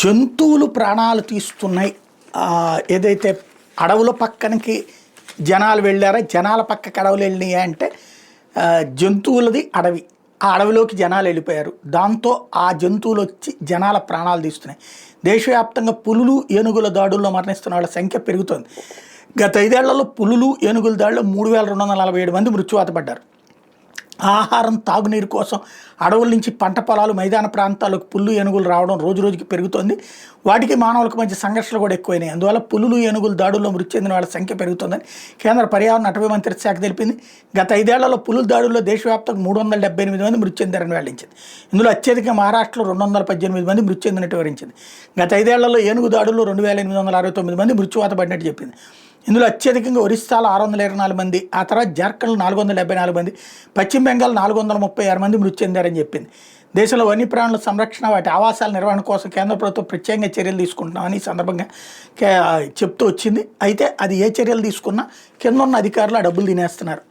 జంతువులు ప్రాణాలు తీస్తున్నాయి. ఏదైతే అడవుల పక్కనకి జనాలు వెళ్ళారో, జనాల పక్కకి అడవులు వెళ్ళినాయి అంటే జంతువులది అడవి, ఆ అడవిలోకి జనాలు వెళ్ళిపోయారు. దాంతో ఆ జంతువులు వచ్చి జనాల ప్రాణాలు తీస్తున్నాయి. దేశవ్యాప్తంగా పులులు ఏనుగుల దాడుల్లో మరణిస్తున్న వాళ్ళ సంఖ్య పెరుగుతోంది. గత 5 ఏళ్లలో పులులు ఏనుగుల దాడిలో 3247 మంది మృత్యువాత పడ్డారు. ఆహారం, తాగునీరు కోసం అడవుల నుంచి పంట పొలాలు, మైదాన ప్రాంతాలకు పుల్లు ఏనుగులు రావడం రోజు రోజుకి పెరుగుతోంది. వాటికి మానవులకు మధ్య సంఘర్షణలు కూడా ఎక్కువైనాయి. అందువల్ల పులులు ఏనుగుల దాడుల్లో మృతి చెందిన వాళ్ళ సంఖ్య పెరుగుతోందని కేంద్ర పర్యావరణ అటవీ మంత్రిత్వ శాఖ తెలిపింది. గత 5 ఏళ్లలో పులుల దాడుల్లో దేశవ్యాప్తంగా 378 మంది మృతి చెందారని వెల్లడించింది. ఇందులో అత్యధికంగా మహారాష్ట్రలో 218 మంది మృతి చెందినట్టు వివరించింది. గత 5 ఏళ్లలో ఏనుగు దాడుల్లో 2869 మంది మృత్యువాత పడినట్టు చెప్పింది. ఇందులో అత్యధికంగా ఒరిస్సాలో 624 మంది, ఆ తర్వాత జార్ఖండ్లో 474 మంది, పశ్చిమ బెంగాల్ 436 మంది మృతి చెందారని చెప్పింది. దేశంలో వన్యప్రాణుల సంరక్షణ, వాటి ఆవాసాల నిర్వహణ కోసం కేంద్ర ప్రభుత్వం ప్రత్యేకంగా చర్యలు తీసుకుంటున్నామని ఈ సందర్భంగా చెప్తూ వచ్చింది. అయితే అది ఏ చర్యలు తీసుకున్నా కింద ఉన్న అధికారులు ఆ డబ్బులు తినేస్తున్నారు.